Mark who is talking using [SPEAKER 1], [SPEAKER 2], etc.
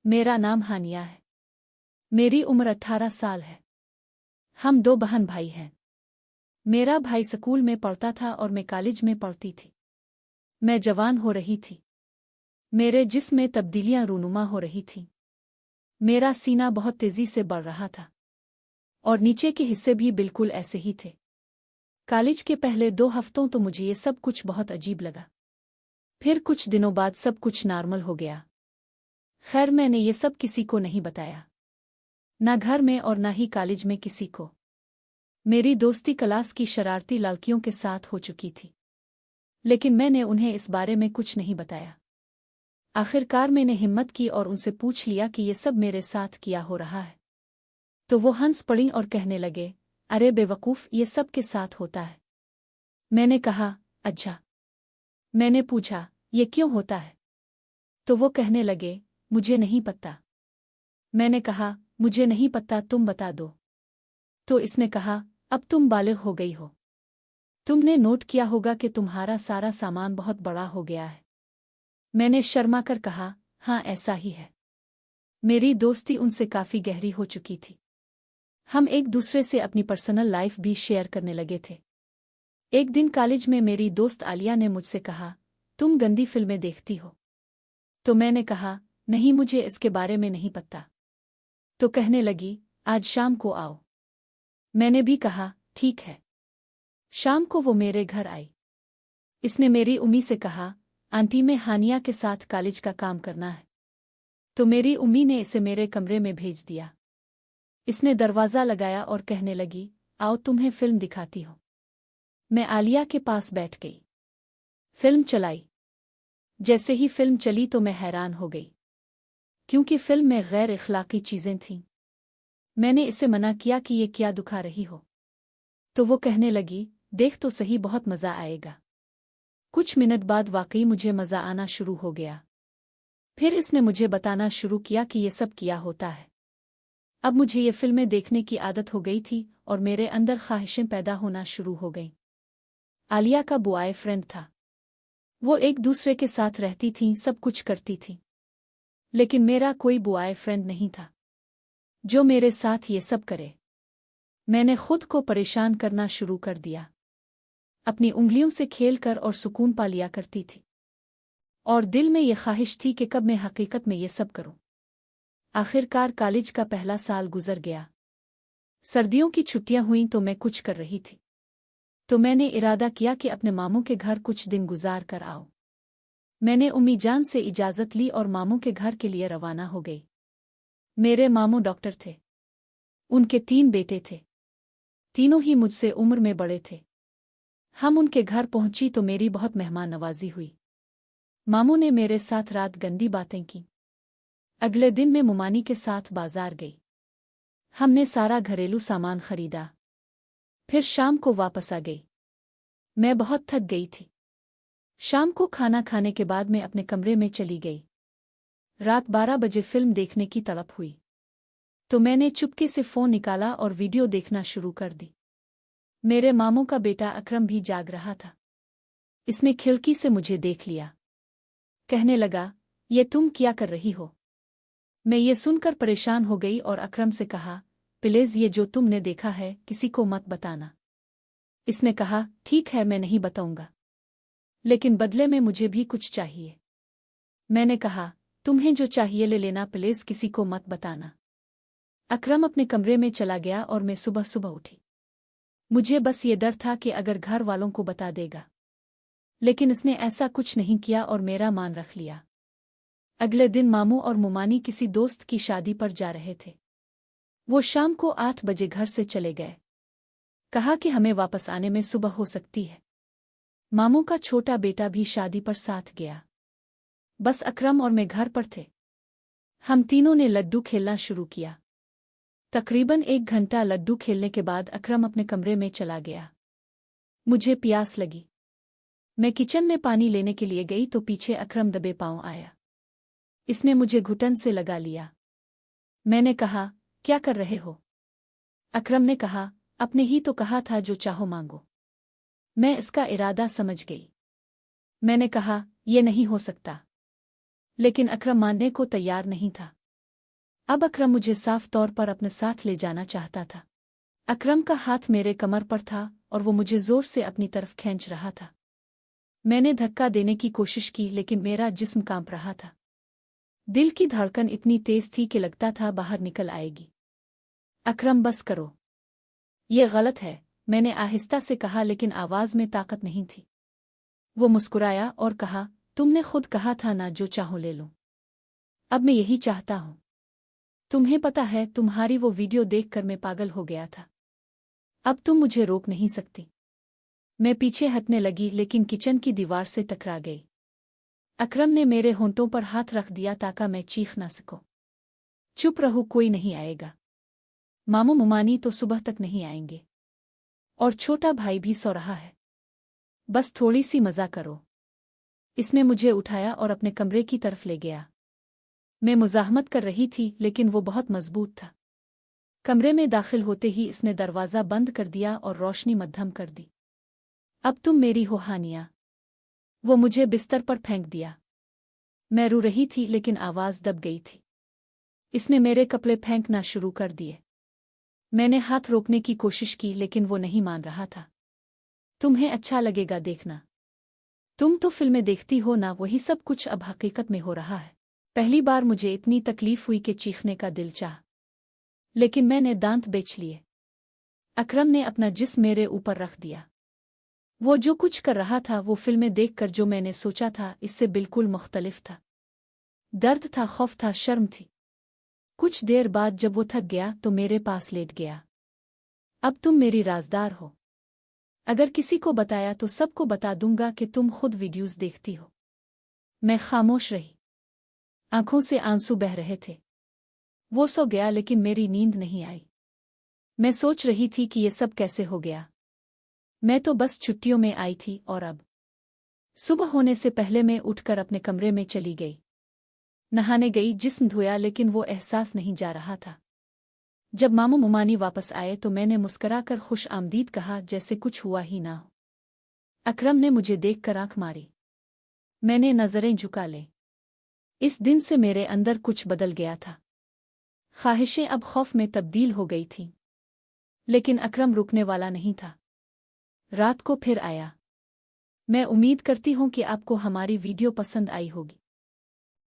[SPEAKER 1] मेरा नाम हानिया है। मेरी उम्र 18 साल है। हम 2 बहन भाई हैं। मेरा भाई स्कूल में पढ़ता था और मैं कॉलेज में पढ़ती थी। मैं जवान हो रही थी। मेरे जिस्म में तब्दीलियां रूनुमा हो रही थीं। मेरा सीना बहुत तेजी से बढ़ रहा था और नीचे के हिस्से भी बिल्कुल ऐसे ही थे। कॉलेज के पहले 2 हफ्तों तो मुझे ये सब कुछ बहुत अजीब लगा। फिर कुछ दिनों बाद सब कुछ नॉर्मल हो गया। खैर, मैंने ये सब किसी को नहीं बताया, ना घर में और ना ही कॉलेज में किसी को। मेरी दोस्ती क्लास की शरारती लड़कियों के साथ हो चुकी थी, लेकिन मैंने उन्हें इस बारे में कुछ नहीं बताया। आखिरकार मैंने हिम्मत की और उनसे पूछ लिया कि ये सब मेरे साथ किया हो रहा है। तो वो हंस पड़ी और कहने लगे, अरे बेवकूफ़, ये सब के साथ होता है। मैंने कहा, अच्छा। मैंने पूछा, ये क्यों होता है? तो वो कहने लगे, मुझे नहीं पता। मैंने कहा, मुझे नहीं पता, तुम बता दो। तो इसने कहा, अब तुम बालिग हो गई हो। तुमने नोट किया होगा कि तुम्हारा सारा सामान बहुत बड़ा हो गया है। मैंने शर्मा कर कहा, हाँ, ऐसा ही है। मेरी दोस्ती उनसे काफ़ी गहरी हो चुकी थी। हम एक दूसरे से अपनी पर्सनल लाइफ भी शेयर करने लगे थे। एक दिन कॉलेज में मेरी दोस्त आलिया ने मुझसे कहा, तुम गंदी फिल्में देखती हो? तो मैंने कहा, नहीं, मुझे इसके बारे में नहीं पता। तो कहने लगी, आज शाम को आओ। मैंने भी कहा, ठीक है। शाम को वो मेरे घर आई। इसने मेरी उम्मी से कहा, आंटी, मैं हानिया के साथ कॉलेज का काम करना है। तो मेरी उम्मी ने इसे मेरे कमरे में भेज दिया। इसने दरवाज़ा लगाया और कहने लगी, आओ, तुम्हें फिल्म दिखाती हूँ। मैं आलिया के पास बैठ गई। फिल्म चलाई। जैसे ही फिल्म चली तो मैं हैरान हो गई, क्योंकि फिल्म में गैर इखलाकी चीज़ें थीं। मैंने इसे मना किया कि ये क्या दिखा रही हो। तो वो कहने लगी, देख तो सही, बहुत मज़ा आएगा। कुछ मिनट बाद वाकई मुझे मज़ा आना शुरू हो गया। फिर इसने मुझे बताना शुरू किया कि ये सब किया होता है। अब मुझे ये फिल्में देखने की आदत हो गई थी और मेरे अंदर ख्वाहिशें पैदा होना शुरू हो गईं। आलिया का बॉयफ्रेंड था। वो एक दूसरे के साथ रहती थीं, सब कुछ करती थीं। लेकिन मेरा कोई बॉयफ्रेंड नहीं था जो मेरे साथ ये सब करे। मैंने खुद को परेशान करना शुरू कर दिया। अपनी उंगलियों से खेलकर और सुकून पा लिया करती थी, और दिल में ये ख्वाहिश थी कि कब मैं हकीकत में ये सब करूं। आखिरकार कॉलेज का पहला साल गुजर गया। सर्दियों की छुट्टियां हुईं तो मैं कुछ कर रही थी। तो मैंने इरादा किया कि अपने मामू के घर कुछ दिन गुजार कर आऊं। मैंने उम्मी जान से इजाज़त ली और मामू के घर के लिए रवाना हो गई। मेरे मामू डॉक्टर थे। उनके 3 बेटे थे। तीनों ही मुझसे उम्र में बड़े थे। हम उनके घर पहुंची तो मेरी बहुत मेहमान नवाजी हुई। मामू ने मेरे साथ रात गंदी बातें की। अगले दिन मैं मुमानी के साथ बाजार गई। हमने सारा घरेलू सामान खरीदा। फिर शाम को वापस आ गई। मैं बहुत थक गई थी। शाम को खाना खाने के बाद मैं अपने कमरे में चली गई। रात 12 बजे फिल्म देखने की तड़प हुई तो मैंने चुपके से फ़ोन निकाला और वीडियो देखना शुरू कर दी। मेरे मामू का बेटा अकरम भी जाग रहा था। इसने खिड़की से मुझे देख लिया। कहने लगा, ये तुम क्या कर रही हो? मैं ये सुनकर परेशान हो गई और अकरम से कहा, प्लीज़, ये जो तुमने देखा है किसी को मत बताना। इसने कहा, ठीक है, मैं नहीं बताऊंगा, लेकिन बदले में मुझे भी कुछ चाहिए। मैंने कहा, तुम्हें जो चाहिए ले लेना, प्लीज़ किसी को मत बताना। अकरम अपने कमरे में चला गया और मैं सुबह सुबह उठी। मुझे बस ये डर था कि अगर घर वालों को बता देगा, लेकिन इसने ऐसा कुछ नहीं किया और मेरा मान रख लिया। अगले दिन मामू और मुमानी किसी दोस्त की शादी पर जा रहे थे। वो शाम को 8 बजे घर से चले गए। कहा कि हमें वापस आने में सुबह हो सकती है। मामू का छोटा बेटा भी शादी पर साथ गया। बस अकरम और मैं घर पर थे। हम तीनों ने लड्डू खेलना शुरू किया। तकरीबन 1 घंटा लड्डू खेलने के बाद अकरम अपने कमरे में चला गया। मुझे प्यास लगी। मैं किचन में पानी लेने के लिए गई तो पीछे अकरम दबे पांव आया। इसने मुझे घुटन से लगा लिया। मैंने कहा, क्या कर रहे हो? अकरम ने कहा, आपने ही तो कहा था जो चाहो मांगो। मैं इसका इरादा समझ गई। मैंने कहा, यह नहीं हो सकता। लेकिन अकरम मानने को तैयार नहीं था। अब अकरम मुझे साफ तौर पर अपने साथ ले जाना चाहता था। अकरम का हाथ मेरे कमर पर था और वो मुझे जोर से अपनी तरफ खींच रहा था। मैंने धक्का देने की कोशिश की लेकिन मेरा जिस्म कांप रहा था। दिल की धड़कन इतनी तेज थी कि लगता था बाहर निकल आएगी। अकरम बस करो, ये गलत है, मैंने आहिस्ता से कहा लेकिन आवाज में ताकत नहीं थी। वो मुस्कुराया और कहा, तुमने खुद कहा था ना जो चाहो ले लो। अब मैं यही चाहता हूं। तुम्हें पता है तुम्हारी वो वीडियो देखकर मैं पागल हो गया था। अब तुम मुझे रोक नहीं सकती। मैं पीछे हटने लगी लेकिन किचन की दीवार से टकरा गई। अकरम ने मेरे होंठों पर हाथ रख दिया ताकि मैं चीख ना सकूं। चुप रहो, कोई नहीं आएगा। मामू मुमानी तो सुबह तक नहीं आएंगे और छोटा भाई भी सो रहा है। बस थोड़ी सी मजा करो। इसने मुझे उठाया और अपने कमरे की तरफ ले गया। मैं मुज़ाहमत कर रही थी लेकिन वो बहुत मजबूत था। कमरे में दाखिल होते ही इसने दरवाज़ा बंद कर दिया और रोशनी मद्धम कर दी। अब तुम मेरी हो हानिया। वो मुझे बिस्तर पर फेंक दिया। मैं रो रही थी लेकिन आवाज़ दब गई थी। इसने मेरे कपड़े फेंकना शुरू कर दिए। मैंने हाथ रोकने की कोशिश की लेकिन वो नहीं मान रहा था। तुम्हें अच्छा लगेगा देखना। तुम तो फिल्में देखती हो ना, वही सब कुछ अब हकीकत में हो रहा है। पहली बार मुझे इतनी तकलीफ हुई कि चीखने का दिल चाह, लेकिन मैंने दांत बेच लिए। अकरम ने अपना जिस्म मेरे ऊपर रख दिया। वो जो कुछ कर रहा था वो फिल्में देखकर जो मैंने सोचा था इससे बिल्कुल मुख्तलिफ था। दर्द था, खौफ था, शर्म थी। कुछ देर बाद जब वो थक गया तो मेरे पास लेट गया। अब तुम मेरी राजदार हो। अगर किसी को बताया तो सबको बता दूंगा कि तुम खुद वीडियोस देखती हो। मैं खामोश रही। आंखों से आंसू बह रहे थे। वो सो गया लेकिन मेरी नींद नहीं आई। मैं सोच रही थी कि ये सब कैसे हो गया। मैं तो बस छुट्टियों में आई थी और अब सुबह होने से पहले मैं उठकर अपने कमरे में चली गई। नहाने गई, जिस्म धोया लेकिन वो एहसास नहीं जा रहा था। जब मामू मुमानी वापस आए तो मैंने मुस्कराकर खुश आमदीद कहा जैसे कुछ हुआ ही ना हो। अकरम ने मुझे देखकर आंख मारी। मैंने नजरें झुका ली। इस दिन से मेरे अंदर कुछ बदल गया था। ख्वाहिशें अब खौफ में तब्दील हो गई थीं। लेकिन अकरम रुकने वाला नहीं था। रात को फिर आया। मैं उम्मीद करती हूं कि आपको हमारी वीडियो पसंद आई होगी।